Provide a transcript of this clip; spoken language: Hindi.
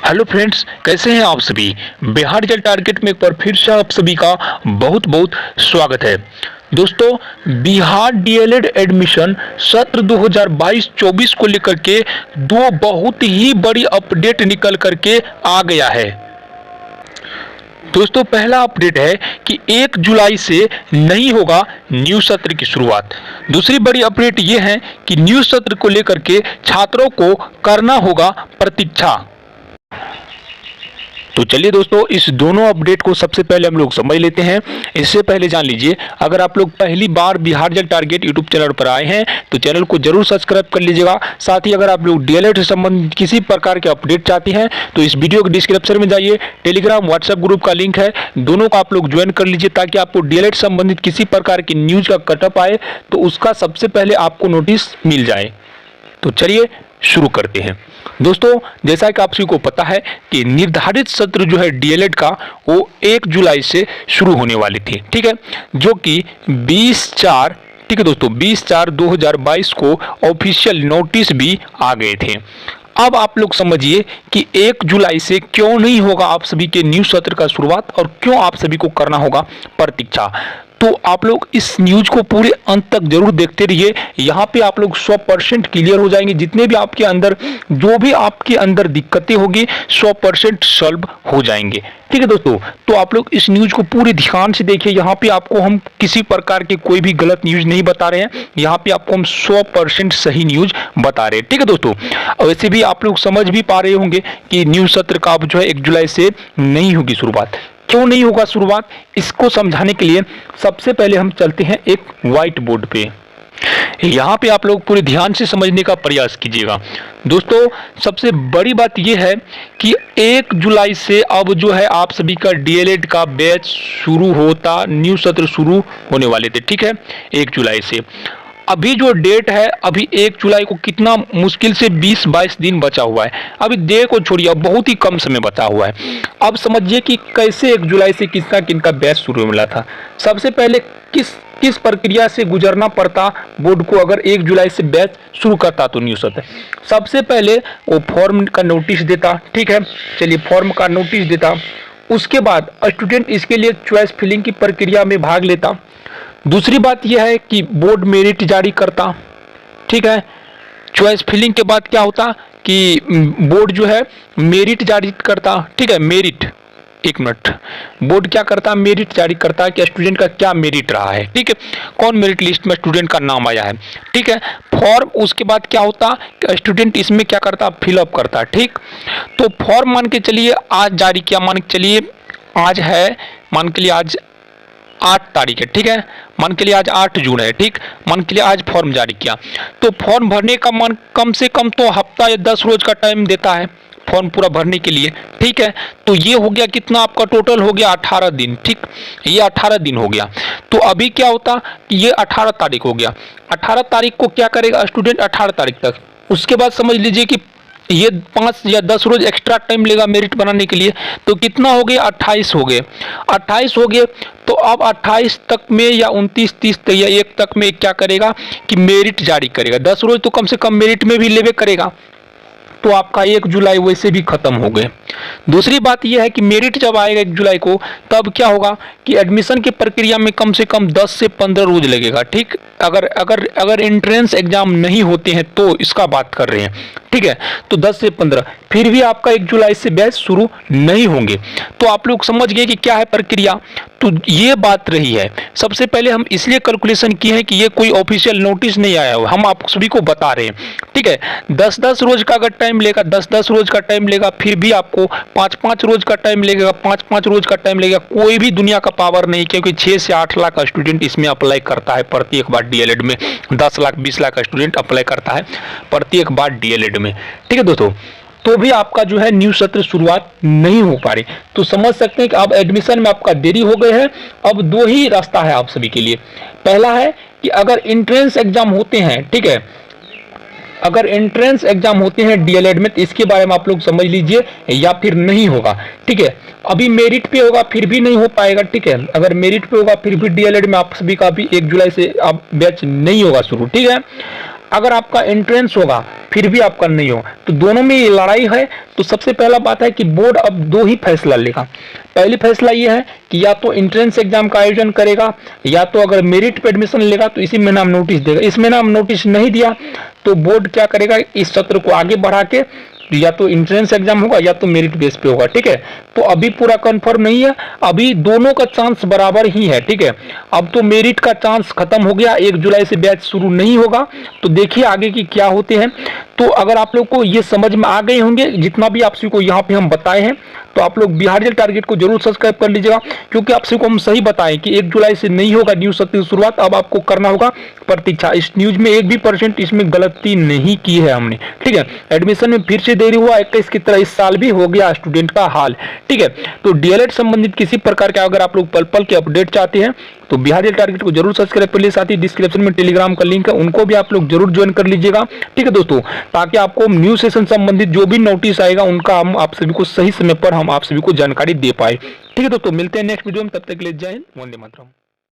हेलो फ्रेंड्स, कैसे हैं आप सभी। बिहार रिजल्ट टारगेट में एक बार फिर से आप सभी का बहुत बहुत स्वागत है। दोस्तों, बिहार डीएलएड एडमिशन सत्र 2022-24 को लेकर के दो बहुत ही बड़ी अपडेट निकल करके आ गया है। दोस्तों, पहला अपडेट है कि 1 जुलाई से नहीं होगा न्यू सत्र की शुरुआत। दूसरी बड़ी अपडेट यह है कि न्यू सत्र को लेकर के छात्रों को करना होगा प्रतीक्षा। तो चलिए दोस्तों, इस दोनों अपडेट को सबसे पहले हम लोग समझ लेते हैं। इससे पहले जान लीजिए, अगर आप लोग पहली बार Bihar result target YouTube channel पर आए हैं तो चैनल को जरूर सब्सक्राइब कर लीजिएगा। साथ ही अगर आप लोग डीएलएड से संबंधित किसी प्रकार के अपडेट चाहते हैं तो इस वीडियो के डिस्क्रिप्शन में जाइए, टेलीग्राम व्हाट्सएप ग्रुप का लिंक है, दोनों को आप लोग ज्वाइन कर लीजिए ताकि आपको डीएलएड संबंधित किसी प्रकार की न्यूज का कटअप आए तो उसका सबसे पहले आपको नोटिस मिल जाए। तो चलिए शुरू करते हैं। दोस्तों, जैसा कि आप सभी को पता है कि निर्धारित सत्र जो है डीएलएड का वो 1 जुलाई से शुरू होने वाली थी, ठीक है, जो कि 20/4, ठीक है दोस्तों, 20/4/2022 को ऑफिशियल नोटिस भी आ गए थे। अब आप लोग समझिए कि 1 जुलाई से क्यों नहीं होगा आप सभी के न्यू सत्र का शुरुआत और क्यों आप सभी को करना होगा प्रतीक्षा। तो आप लोग इस न्यूज को पूरे अंत तक जरूर देखते रहिए। यहाँ पे आप लोग 100% क्लियर हो जाएंगे। जितने भी आपके अंदर जो भी आपके अंदर दिक्कतें होगी 100% सॉल्व हो जाएंगे, ठीक है दोस्तों। तो आप लोग इस न्यूज को पूरे ध्यान से देखिए। यहाँ पे आपको हम किसी प्रकार की कोई भी गलत न्यूज नहीं बता रहे हैं, यहाँ पे आपको हम 100% सही न्यूज बता रहे हैं, ठीक है दोस्तों। वैसे भी आप लोग समझ भी पा रहे होंगे कि न्यू सत्र का अब जो है 1 जुलाई से नहीं होगी शुरुआत। क्यों नहीं होगा शुरुआत, इसको समझाने के लिए सबसे पहले हम चलते हैं एक व्हाइट बोर्ड पे। यहाँ पे आप लोग पूरे ध्यान से समझने का प्रयास कीजिएगा। दोस्तों, सबसे बड़ी बात यह है कि 1 जुलाई से अब जो है आप सभी का डीएलएड का बैच शुरू होता, न्यू सत्र शुरू होने वाले थे, ठीक है, 1 जुलाई से। अभी जो डेट है, अभी 1 जुलाई को कितना मुश्किल से 20-22 दिन बचा हुआ है। अभी डे को छोड़िए, अब बहुत ही कम समय बचा हुआ है। अब समझिए कि कैसे 1 जुलाई से किसका किनका बैच शुरू मिला था। सबसे पहले किस प्रक्रिया से गुजरना पड़ता बोर्ड को अगर 1 जुलाई से बैच शुरू करता तो न्यू सत्र। सबसे पहले वो फॉर्म का नोटिस देता, ठीक है, चलिए फॉर्म का नोटिस देता। उसके बाद स्टूडेंट इसके लिए चॉइस फिलिंग की प्रक्रिया में भाग लेता। दूसरी बात यह है कि बोर्ड मेरिट जारी करता, ठीक है। चॉइस फिलिंग के बाद क्या होता कि बोर्ड जो है मेरिट जारी करता, ठीक है, मेरिट, एक मिनट, बोर्ड क्या करता, मेरिट जारी करता है कि स्टूडेंट का क्या मेरिट रहा है, ठीक है, कौन मेरिट लिस्ट में स्टूडेंट का नाम आया है, ठीक है। फॉर्म उसके बाद क्या होता कि स्टूडेंट इसमें क्या करता, फिलअप करता, ठीक। तो फॉर्म मान के चलिए आज जारी किया, मान के चलिए आज है, मान के लिए आज 8 तारीख है, ठीक है, मान के लिए आज 8 जून है, ठीक, मान के लिए आज फॉर्म जारी किया। तो फॉर्म भरने का मान कम से कम तो हफ्ता या 10 रोज का टाइम देता है फॉर्म पूरा भरने के लिए, ठीक है। तो ये हो गया कितना, आपका टोटल हो गया 18 दिन, ठीक, ये 18 दिन हो गया। तो अभी क्या होता कि ये 18 तारीख हो गया। 18 तारीख को क्या करेगा स्टूडेंट, 18 तारीख तक। उसके बाद समझ लीजिए कि ये 5 या 10 रोज एक्स्ट्रा टाइम लेगा मेरिट बनाने के लिए। तो कितना हो गया, 28 हो गए, 28 हो गए। तो अब 28 तक में या 29, 30 तक या 1 तक में क्या करेगा कि मेरिट जारी करेगा। 10 रोज तो कम से कम मेरिट में भी लेवे करेगा। तो आपका 1 जुलाई वैसे भी खत्म हो गए। दूसरी बात यह है कि मेरिट जब आएगा 1 जुलाई को, तब क्या होगा कि एडमिशन की प्रक्रिया में कम से कम 10 से 15 रोज लगेगा, ठीक। अगर एंट्रेंस एग्जाम नहीं होते हैं तो इसका बात कर रहे हैं, ठीक है। तो 10 से 15, फिर भी आपका 1 जुलाई से बैच शुरू नहीं होंगे। तो आप लोग समझ गए कि क्या है प्रक्रिया। तो ये बात रही है। सबसे पहले हम इसलिए कैलकुलेशन किए हैं कि ये कोई ऑफिशियल नोटिस नहीं आया हो, हम आप सभी को बता रहे हैं, ठीक है। 10-10 रोज का अगर टाइम लेगा, 10-10 रोज का टाइम लेगा, फिर भी आपको 5-5 रोज का टाइम लगेगा, 5-5 रोज का टाइम लगेगा। कोई भी दुनिया का पावर नहीं, क्योंकि 6 से 8 लाख का स्टूडेंट इसमें अप्लाई करता है प्रत्येक बार डीएलएड में। 10 लाख 20 लाख का स्टूडेंट अप्लाई करता है प्रत्येक बार डीएलएड में, ठीक है दोस्तों। तो भी आपका जो है न्यू सत्र शुरुआत नहीं हो पा रही। तो समझ सकते हैं कि अब एडमिशन में आपका देरी हो गई है। अब 2 ही रास्ता है आप सभी के लिए। पहला है कि अगर एंट्रेंस एग्जाम होते हैं, ठीक है, अगर एंट्रेंस एग्जाम होते हैं डीएलएड में तो इसके बारे में आप लोग समझ लीजिए, या फिर नहीं होगा, ठीक है। अभी मेरिट पे होगा फिर भी नहीं हो पाएगा, ठीक है। अगर मेरिट पे होगा फिर भी डीएलएड में आप सभी का भी 1 जुलाई से अब बैच नहीं होगा शुरू, ठीक है। अगर आपका एंट्रेंस होगा फिर भी आपका नहीं हो, तो दोनों में ये लड़ाई है। तो सबसे पहला बात है कि बोर्ड अब दो ही फैसला लेगा। पहली फैसला ये है कि या तो एंट्रेंस एग्जाम का आयोजन करेगा, या तो अगर मेरिट पे एडमिशन लेगा तो इसी महीना में नोटिस देगा। इस महीना में नोटिस नहीं दिया तो बोर्ड क्या करेगा, इस सत्र को आगे बढ़ा के या तो एंट्रेंस एग्जाम होगा या तो मेरिट बेस पे होगा। ठीक है, तो अभी पूरा कंफर्म नहीं है, अभी दोनों का चांस बराबर ही है। ठीक है, अब तो मेरिट का चांस खत्म हो गया, 1 जुलाई से बैच शुरू नहीं होगा। तो देखिए आगे की क्या होते हैं। तो अगर आप लोग को ये समझ में आ गए होंगे जितना भी आप सभी को यहाँ पे हम बताए हैं, तो आप लोग बिहार रिजल्ट टारगेट को जरूर सब्सक्राइब कर लीजिएगा, क्योंकि आप सभी को हम सही बताएं कि 1 जुलाई से नहीं होगा न्यू सत्र की शुरुआत। अब आपको करना होगा प्रतीक्षा। इस न्यूज में 1% इसमें गलती नहीं की है हमने। ठीक है, एडमिशन में फिर से देरी हुआ 21 की तरह इस साल भी हो गया स्टूडेंट का हाल। ठीक है, तो डीएलएड संबंधित किसी प्रकार के अगर आप लोग पल पल के अपडेट चाहते हैं तो बिहार रिजल्ट टारगेट को जरूर सब्सक्राइब कर लीजिए। साथ ही डिस्क्रिप्शन में टेलीग्राम का लिंक है, उनको भी आप लोग जरूर ज्वाइन कर लीजिएगा। ठीक है दोस्तों, ताकि आपको न्यू सेशन संबंधित जो भी नोटिस आएगा उनका हम आप सभी को सही समय पर हम आप सभी को जानकारी दे पाए। ठीक है दोस्तों, मिलते हैं नेक्स्ट वीडियो में, तब तक के लिए जय हिंद, वंदे मातरम।